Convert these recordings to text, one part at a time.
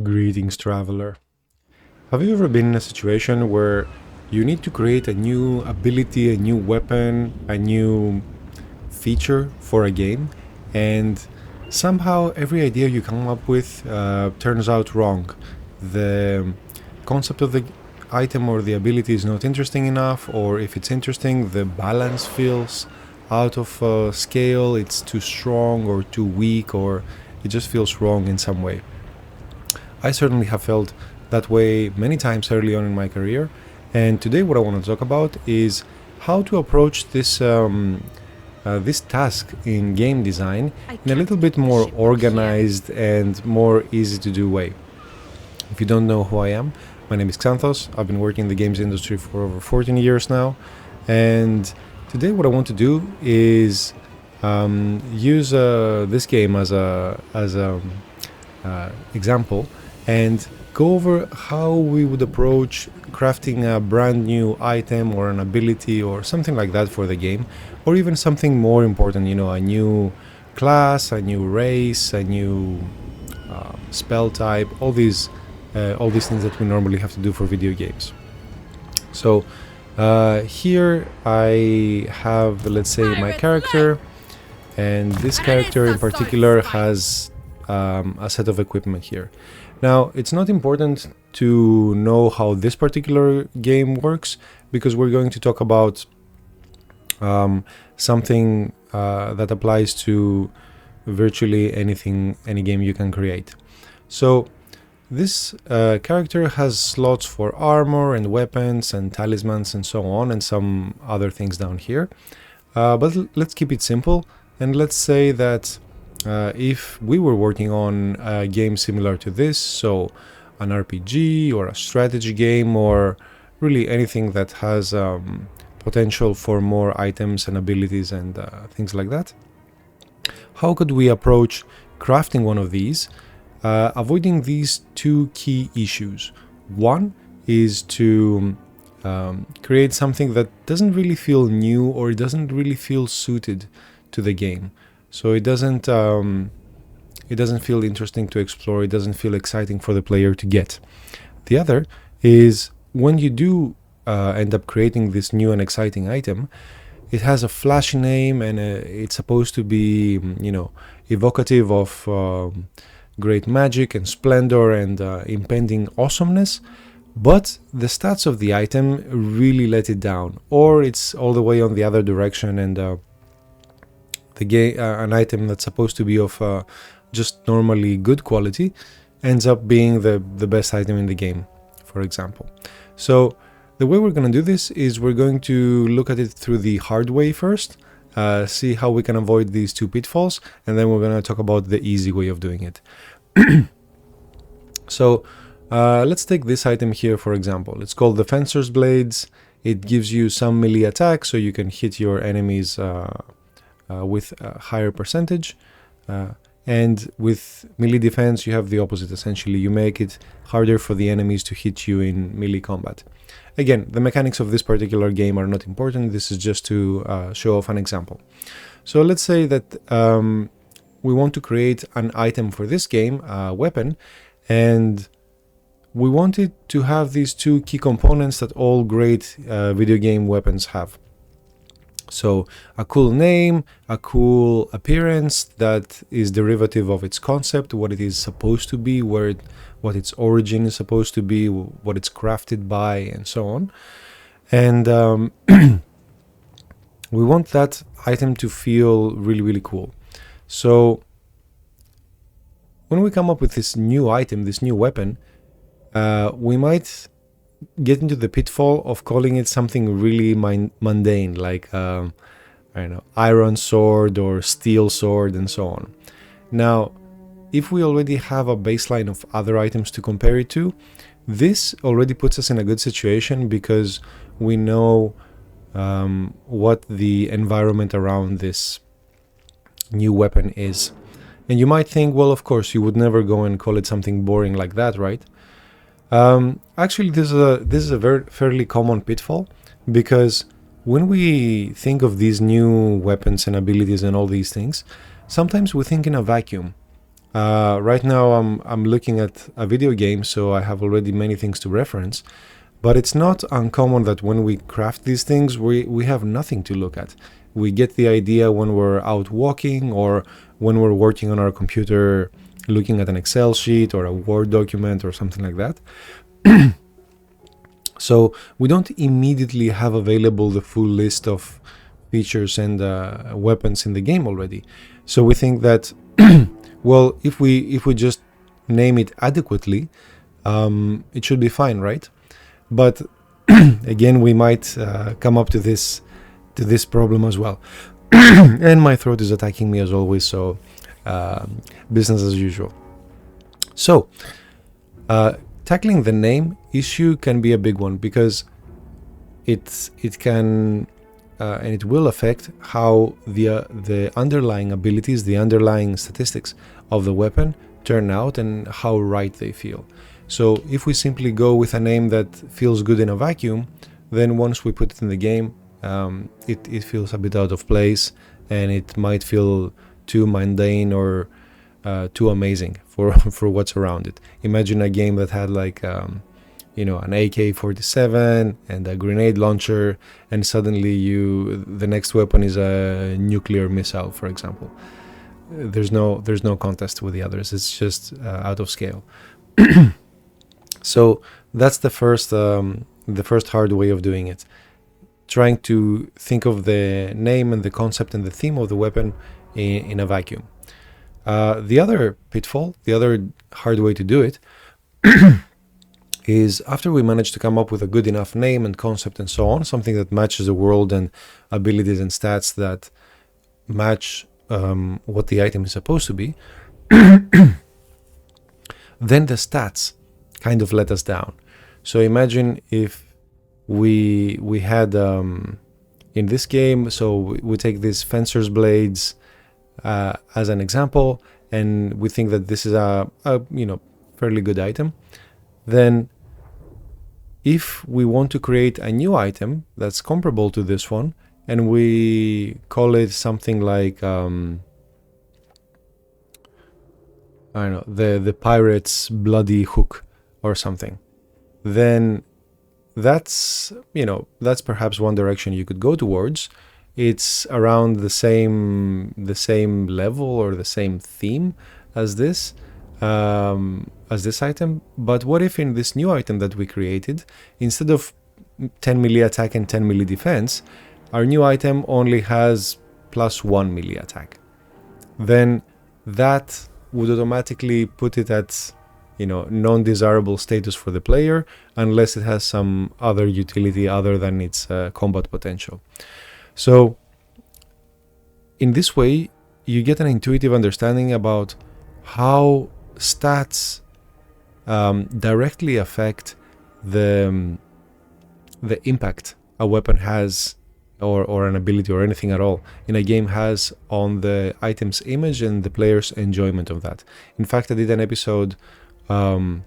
Greetings, traveler. Have you ever been in a situation where you need to create a new ability, a new weapon, a new feature for a game, and somehow every idea you come up with turns out wrong? The concept of the item or the ability is not interesting enough, or if it's interesting, the balance feels out of scale, it's too strong or too weak, or it just feels wrong in some way. I certainly have felt that way many times early on in my career, and today what I want to talk about is how to approach this task in game design in a little bit more organized and more easy to do way. If you don't know who I am, my name is Xanthos. I've been working in the games industry for over 14 years now, and today what I want to do is use this game as a example and go over how we would approach crafting a brand new item or an ability or something like that for the game, or even something more important, a new class, a new race, a new spell type, all these things that we normally have to do for video games. So here I have, let's say, my character, and this character in particular has a set of equipment here. Now, it's not important to know how this particular game works, because we're going to talk about something that applies to virtually any game you can create. So this character has slots for armor and weapons and talismans and so on, and some other things down here. But let's keep it simple, and let's say that if we were working on a game similar to this, so an RPG or a strategy game, or really anything that has potential for more items and abilities and things like that, how could we approach crafting one of these, avoiding these two key issues? One is to create something that doesn't really feel new, or it doesn't really feel suited to the game. So it doesn't feel interesting to explore, it doesn't feel exciting for the player to get. The other is when you do end up creating this new and exciting item, it has a flashy name, and it's supposed to be, evocative of great magic and splendor and impending awesomeness, but the stats of the item really let it down, or it's all the way on the other direction, and an item that's supposed to be of just normally good quality ends up being the best item in the game, for example. So the way we're going to do this is we're going to look at it through the hard way first, see how we can avoid these two pitfalls, and then we're going to talk about the easy way of doing it. So let's take this item here, for example. It's called the Fencer's Blades. It gives you some melee attack, so you can hit your enemies with a higher percentage, and with melee defense you have the opposite. Essentially, you make it harder for the enemies to hit you in melee combat. Again, the mechanics of this particular game are not important. This is just to show off an example. So let's say that we want to create an item for this game, a weapon, and we want it to have these two key components that all great video game weapons have. So a cool name, a cool appearance that is derivative of its concept, what it is supposed to be, what its origin is supposed to be, what it's crafted by, and so on. And we want that item to feel really, really cool. So when we come up with this new item, this new weapon, we might get into the pitfall of calling it something really mundane, like I don't know, iron sword or steel sword and so on. Now, if we already have a baseline of other items to compare it to, this already puts us in a good situation, because we know what the environment around this new weapon is. And you might think, well, of course, you would never go and call it something boring like that, right? Actually, this is a fairly common pitfall, because when we think of these new weapons and abilities and all these things, sometimes we think in a vacuum. Right now I'm looking at a video game, so I have already many things to reference. But it's not uncommon that when we craft these things, we have nothing to look at. We get the idea when we're out walking or when we're working on our computer, looking at an Excel sheet or a Word document or something like that. So we don't immediately have available the full list of features and weapons in the game already. So we think that, well, if we just name it adequately, it should be fine, right? But again, we might come up to this problem as well. And my throat is attacking me as always, so business as usual. So tackling the name issue can be a big one, because it can and it will affect how the underlying abilities, the underlying statistics of the weapon turn out and how right they feel. So if we simply go with a name that feels good in a vacuum, then once we put it in the game, it feels a bit out of place, and it might feel too mundane or too amazing for what's around it. Imagine a game that had like an AK-47 and a grenade launcher, and suddenly the next weapon is a nuclear missile, for example. There's no contest with the others. It's just out of scale. So that's the first hard way of doing it. Trying to think of the name and the concept and the theme of the weapon in a vacuum. The other pitfall, the other hard way to do it, is after we manage to come up with a good enough name and concept and so on, something that matches the world and abilities and stats that match what the item is supposed to be, then the stats kind of let us down. So imagine if we had in this game, so we take these fencer's blades as an example, and we think that this is a fairly good item. Then if we want to create a new item that's comparable to this one, and we call it something like I don't know, the pirate's bloody hook or something, then that's perhaps one direction you could go towards. It's around the same level or the same theme as this item. But what if in this new item that we created, instead of 10 melee attack and 10 melee defense, our new item only has +1 melee attack? Then that would automatically put it at non-desirable status for the player, unless it has some other utility other than its combat potential. So in this way, you get an intuitive understanding about how stats directly affect the impact a weapon has, or an ability or anything at all in a game has, on the item's image and the player's enjoyment of that. In fact, I did an episode on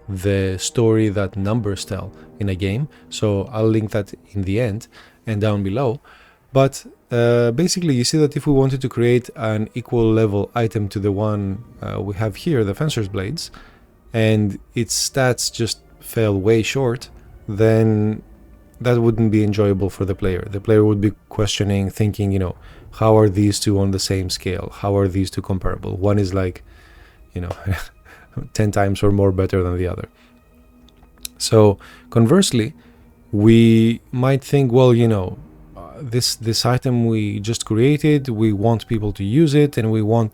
the story that numbers tell in a game, so I'll link that in the end and down below. But basically, you see that if we wanted to create an equal level item to the one we have here, the Fencer's Blades, and its stats just fell way short, then that wouldn't be enjoyable for the player. The player would be questioning, thinking, how are these two on the same scale? How are these two comparable? One is like, 10 times or more better than the other. So conversely, we might think, well, this item we just created, we want people to use it, and we want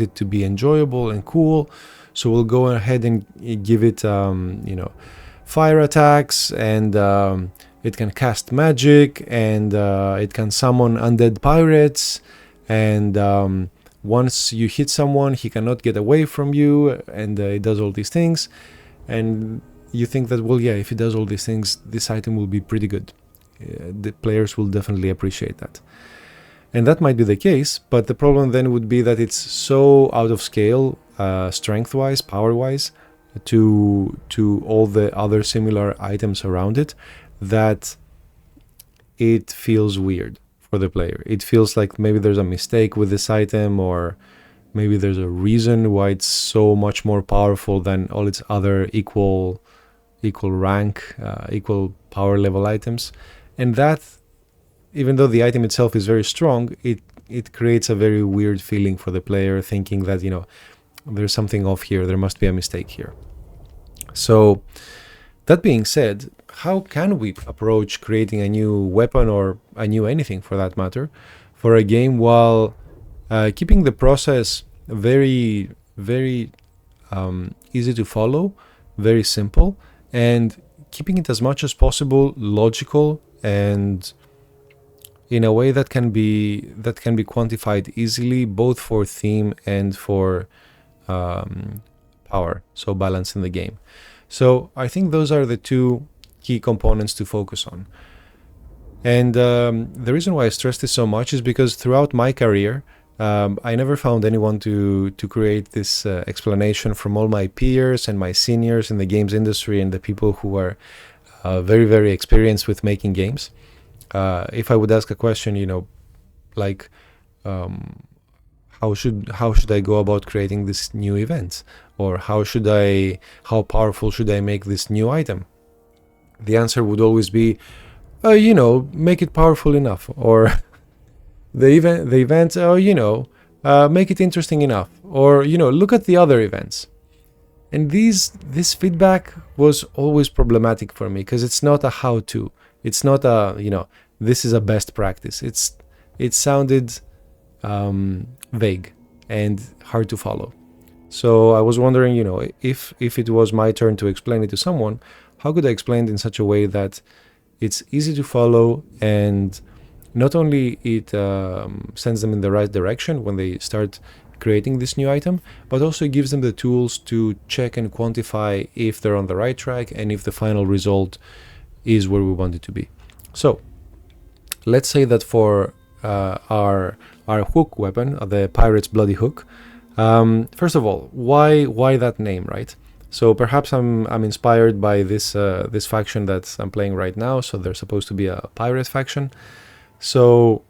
it to be enjoyable and cool. So we'll go ahead and give it, fire attacks, and it can cast magic, and it can summon undead pirates, and once you hit someone, he cannot get away from you, and it does all these things. And you think that, well, yeah, if it does all these things, this item will be pretty good. The players will definitely appreciate that. And that might be the case, but the problem then would be that it's so out of scale, strength-wise, power-wise, to all the other similar items around it, that it feels weird for the player. It feels like maybe there's a mistake with this item, or maybe there's a reason why it's so much more powerful than all its other equal rank, equal power level items. And that, even though the item itself is very strong, it creates a very weird feeling for the player, thinking that, there's something off here, there must be a mistake here. So that being said, how can we approach creating a new weapon, or a new anything for that matter, for a game while keeping the process very, very easy to follow, very simple, and keeping it as much as possible logical and in a way that can be quantified easily, both for theme and for power, so balance in the game. So I think those are the two key components to focus on. And the reason why I stress this so much is because throughout my career, I never found anyone to create this explanation from all my peers and my seniors in the games industry and the people who are very, very experienced with making games. If I would ask a question, like how should I go about creating this new event, or how powerful should I make this new item? The answer would always be, make it powerful enough, or the event, make it interesting enough, or look at the other events. And this feedback was always problematic for me, because it's not a how-to. It's not a this is a best practice. It sounded vague and hard to follow. So I was wondering, if it was my turn to explain it to someone, how could I explain it in such a way that it's easy to follow, and not only it sends them in the right direction when they start creating this new item, but also gives them the tools to check and quantify if they're on the right track and if the final result is where we want it to be. So let's say that for our hook weapon, the pirate's bloody hook, first of all, why that name, right? So perhaps I'm inspired by this faction that I'm playing right now. So they're supposed to be a pirate faction. So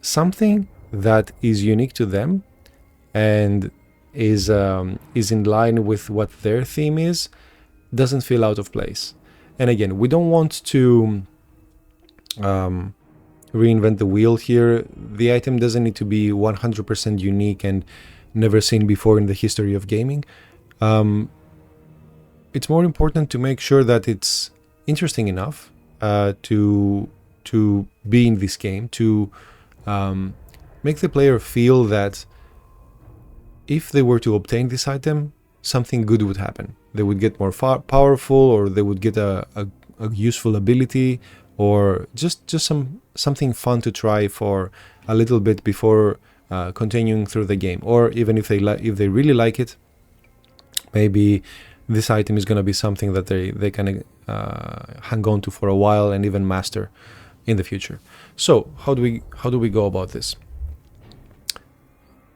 something that is unique to them and is in line with what their theme is doesn't feel out of place. And again, we don't want to reinvent the wheel here. The item doesn't need to be 100% unique and never seen before in the history of gaming. It's more important to make sure that it's interesting enough to be in this game, to make the player feel that if they were to obtain this item, something good would happen. They would get more powerful, or they would get a useful ability, or just something fun to try for a little bit before continuing through the game. Or even if they really like it, maybe this item is going to be something that they can hang on to for a while and even master in the future. So how do we go about this?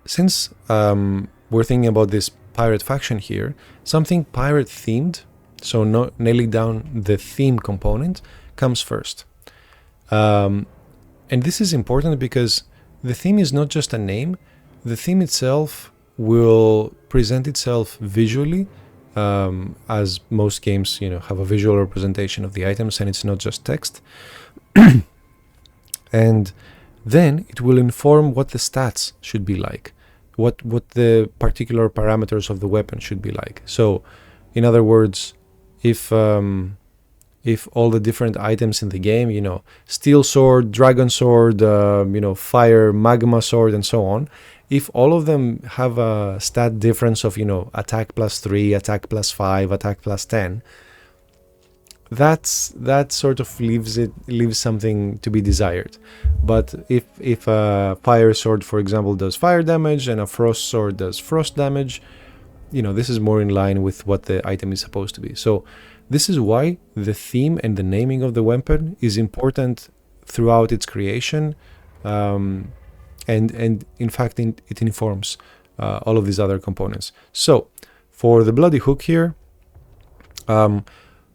Since we're thinking about this pirate faction here, something pirate themed, so nailing down the theme component, comes first. And this is important because the theme is not just a name. The theme itself will present itself visually, as most games have a visual representation of the items, and it's not just text. And then it will inform what the stats should be like, what the particular parameters of the weapon should be like. So in other words, if all the different items in the game, steel sword, dragon sword, fire, magma sword, and so on, if all of them have a stat difference of, attack +3, attack +5, attack +10, that sort of leaves something to be desired. But if a fire sword, for example, does fire damage and a frost sword does frost damage, this is more in line with what the item is supposed to be. So this is why the theme and the naming of the weapon is important throughout its creation, and in fact it informs all of these other components. So for the bloody hook here,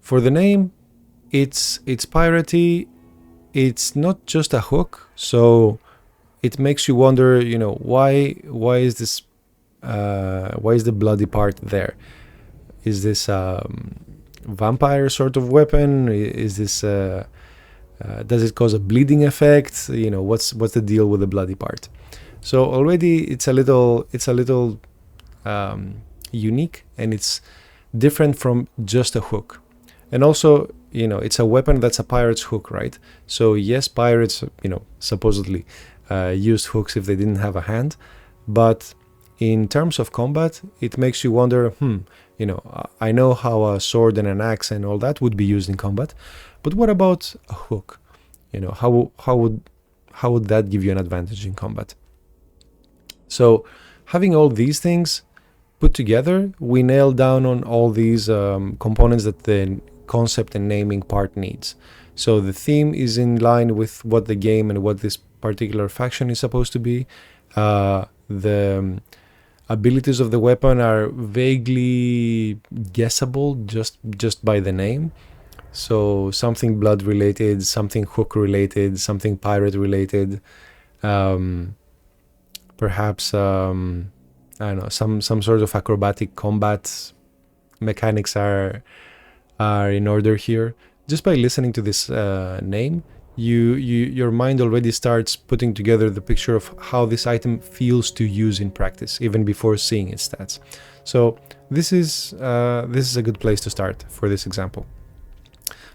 for the name, it's piratey. It's not just a hook, so it makes you wonder, why is this, why is the bloody part there? Is this vampire sort of weapon? Is this does it cause a bleeding effect? What's the deal with the bloody part? So already it's a little unique, and it's different from just a hook. And also, it's a weapon that's a pirate's hook, right? So yes, pirates, supposedly used hooks if they didn't have a hand, but in terms of combat, it makes you wonder, I know how a sword and an axe and all that would be used in combat, but what about a hook? How would that give you an advantage in combat? So having all these things put together, we nail down on all these components that the concept and naming part needs. So the theme is in line with what the game and what this particular faction is supposed to be. The abilities of the weapon are vaguely guessable just by the name. So something blood related, something hook related, something pirate related, perhaps I don't know, some sort of acrobatic combat mechanics are in order here. Just by listening to this name, your mind already starts putting together the picture of how this item feels to use in practice, even before seeing its stats. So this is a good place to start for this example.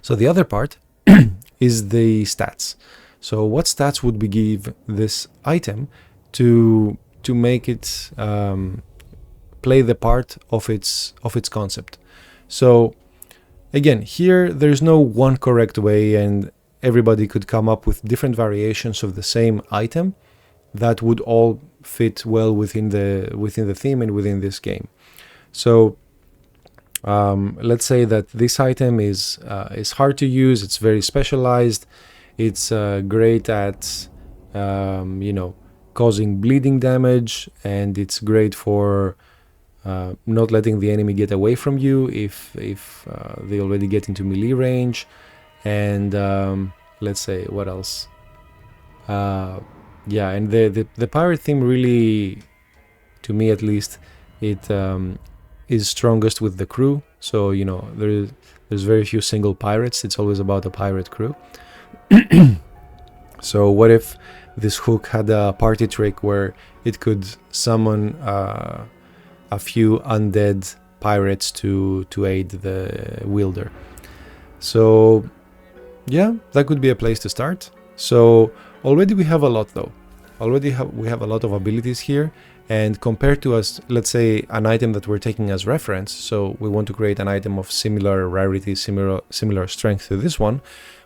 So the other part is the stats. So what stats would we give this item to make it play the part of its concept? So again, here there's no one correct way, and everybody could come up with different variations of the same item that would all fit well within the theme and within this game. So let's say that this item is hard to use. It's very specialized. It's great at causing bleeding damage, and it's great for not letting the enemy get away from you if they already get into melee range. And let's say what else? Yeah, and the pirate theme really, to me at least, it is strongest with the crew. So there's very few single pirates. It's always about a pirate crew. So what if this hook had a party trick where it could summon a few undead pirates to aid the wielder? So yeah, that could be a place to start. So already we have a lot though. We have a lot of abilities here, and compared to us, let's say an item that we're taking as reference, so we want to create an item of similar rarity, similar strength to this one,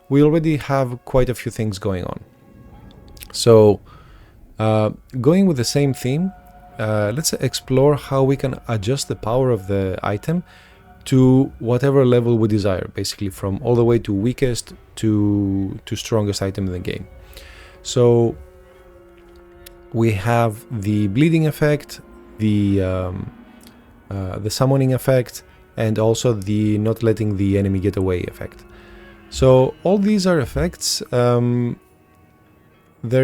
we already have quite a few things going on. So going with the same theme, let's explore how we can adjust the power of the item to whatever level we desire, basically from all the way to weakest to strongest item in the game. So we have the bleeding effect, the summoning effect, and also the not letting the enemy get away effect. So all these are effects. They're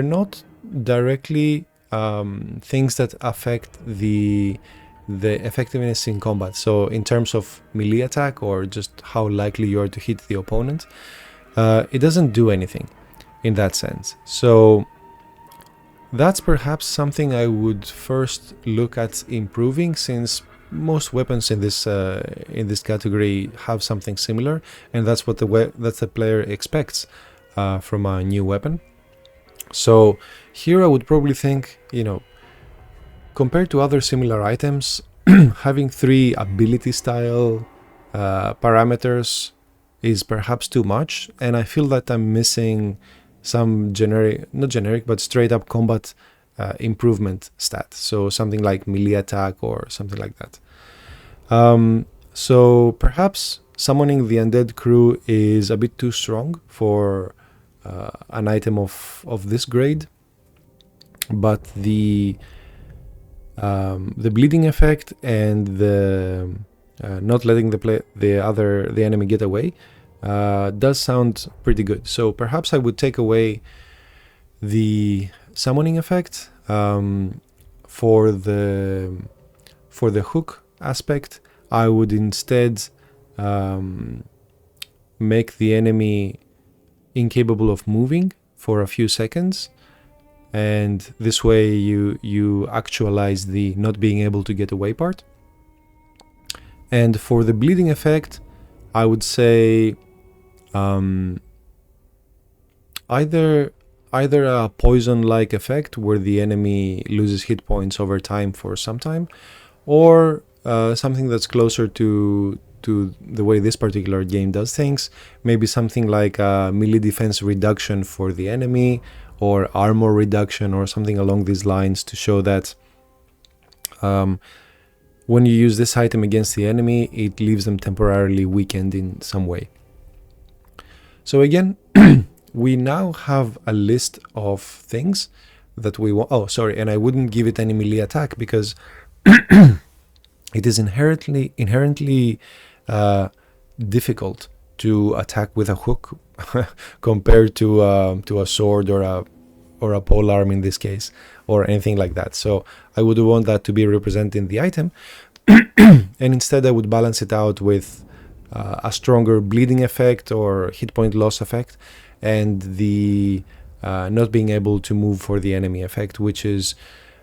not directly things that affect the effectiveness in combat. So in terms of melee attack or just how likely you are to hit the opponent, it doesn't do anything in that sense. So that's perhaps something I would first look at improving, since most weapons in this category have something similar, and that's what the player expects from a new weapon. So here I would probably think, compared to other similar items, having 3 ability style parameters is perhaps too much, and I feel that I'm missing some not generic, but straight up combat improvement stat. So something like melee attack or something like that. So perhaps summoning the undead crew is a bit too strong for an item of this grade, but the bleeding effect and the not letting the enemy get away does sound pretty good. So perhaps I would take away the summoning effect. For the hook aspect, I would instead make the enemy incapable of moving for a few seconds, and this way you actualize the not being able to get away part. And for the bleeding effect, I would say either a poison-like effect where the enemy loses hit points over time for some time, or something that's closer to the way this particular game does things. Maybe something like a melee defense reduction for the enemy, or armor reduction, or something along these lines, to show that when you use this item against the enemy, it leaves them temporarily weakened in some way. So again, we now have a list of things that we want. Oh, sorry, and I wouldn't give it any melee attack because it is inherently difficult to attack with a hook compared to a sword or a polearm in this case, or anything like that. So I would want that to be represented in the item, and instead I would balance it out with a stronger bleeding effect or hit point loss effect, and the not being able to move for the enemy effect, which is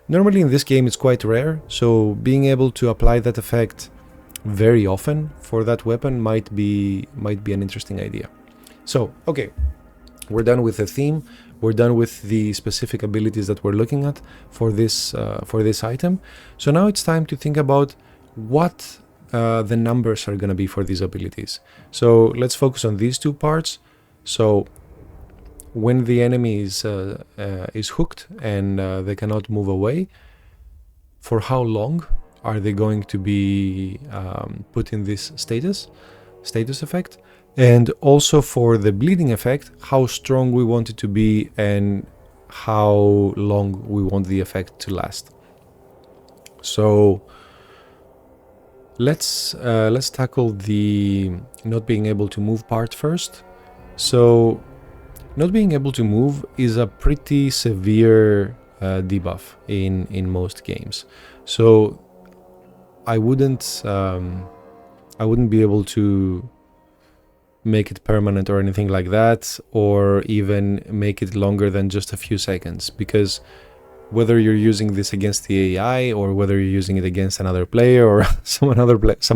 normally in this game it's quite rare. So being able to apply that effect very often for that weapon might be an interesting idea. So okay, we're done with the theme. We're done with the specific abilities that we're looking at for this item. So now it's time to think about what the numbers are going to be for these abilities. So let's focus on these two parts. So when the enemy is hooked and they cannot move away, for how long are they going to be put in this status effect? And also for the bleeding effect, how strong we want it to be and how long we want the effect to last. So let's tackle the not being able to move part first. So not being able to move is a pretty severe debuff in most games. So I wouldn't be able to make it permanent or anything like that, or even make it longer than just a few seconds, because whether you're using this against the AI or whether you're using it against another player or some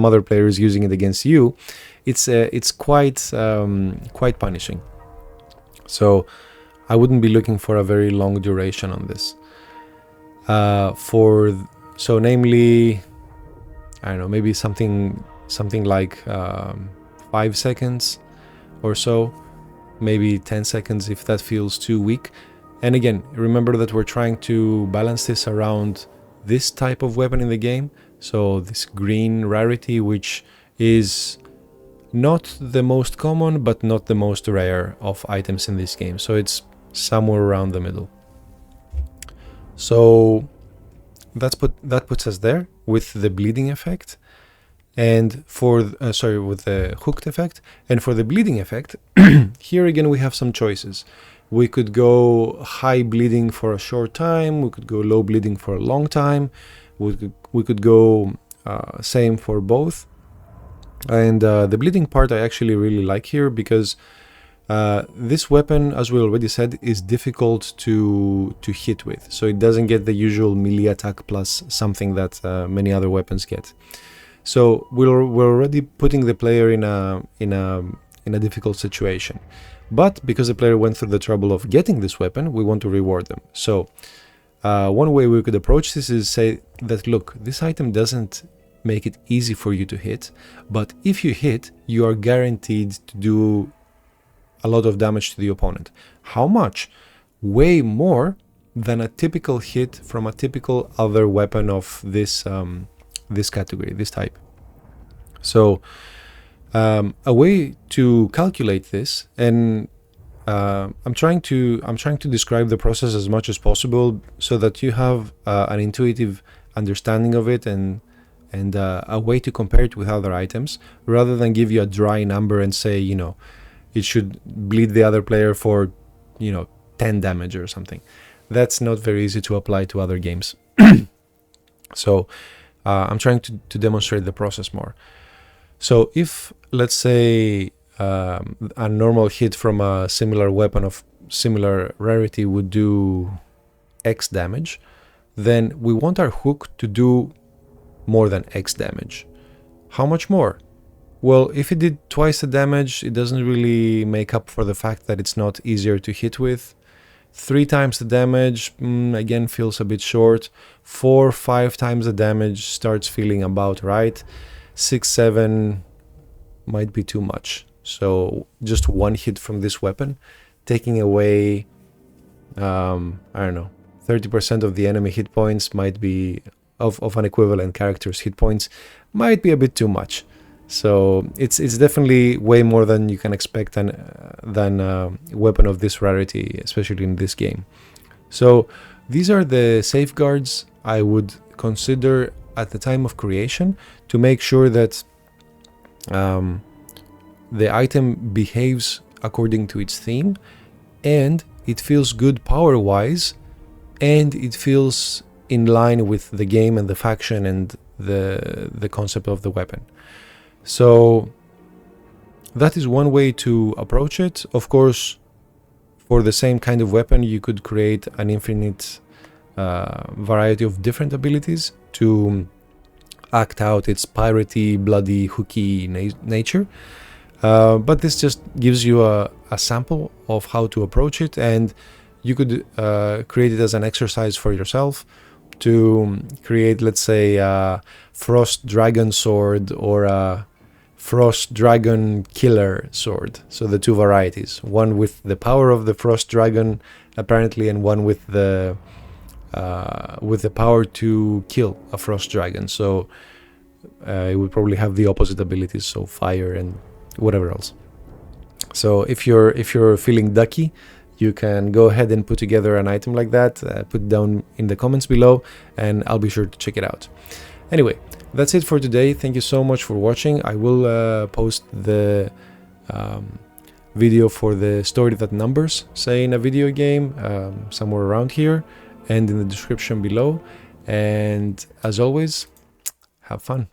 other player is using it against you, it's quite punishing. So I wouldn't be looking for a very long duration on this. Namely, I don't know, maybe something like 5 seconds or so, maybe 10 seconds if that feels too weak. And again, remember that we're trying to balance this around this type of weapon in the game. So this green rarity, which is not the most common, but not the most rare of items in this game. So it's somewhere around the middle. So that puts us there with the bleeding effect. And with the hooked effect. And for the bleeding effect, here again we have some choices. We could go high bleeding for a short time. We could go low bleeding for a long time. We could go same for both. And the bleeding part I actually really like here, because this weapon, as we already said, is difficult to hit with. So it doesn't get the usual melee attack plus something that many other weapons get. So we're already putting the player in a difficult situation. But because the player went through the trouble of getting this weapon, we want to reward them. So one way we could approach this is say that, look, this item doesn't make it easy for you to hit, but if you hit, you are guaranteed to do a lot of damage to the opponent. How much? Way more than a typical hit from a typical other weapon of this category, this type. So a way to calculate this, and I'm trying to describe the process as much as possible so that you have an intuitive understanding of it and a way to compare it with other items, rather than give you a dry number and say, it should bleed the other player for 10 damage or something. that's not very easy to apply to other games. So I'm trying to demonstrate the process more. So if, let's say, a normal hit from a similar weapon of similar rarity would do X damage, then we want our hook to do more than X damage. How much more? Well, if it did twice the damage, it doesn't really make up for the fact that it's not easier to hit with. 3 times the damage, again, feels a bit short. 4, 5 times the damage starts feeling about right. 6, 7 might be too much. So just one hit from this weapon, taking away, I don't know, 30% of the enemy hit points might be, of an equivalent character's hit points, might be a bit too much. So it's definitely way more than you can expect than a weapon of this rarity, especially in this game. So these are the safeguards I would consider at the time of creation to make sure that the item behaves according to its theme, and it feels good power-wise, and it feels in line with the game and the faction and the concept of the weapon. So that is one way to approach it. Of course, for the same kind of weapon, you could create an infinite variety of different abilities to act out its piratey, bloody, hooky nature. But this just gives you a sample of how to approach it, and you could create it as an exercise for yourself to create, let's say, a Frost Dragon Sword or a Frost Dragon Killer Sword. So the two varieties, one with the power of the Frost Dragon apparently, and one with the power to kill a Frost Dragon. So it would probably have the opposite abilities, so fire and whatever else. So if you're feeling ducky, you can go ahead and put together an item like that, put it down in the comments below, and I'll be sure to check it out. Anyway, that's it for today. Thank you so much for watching. I will post the video for the story that numbers say in a video game somewhere around here and in the description below. And as always, have fun.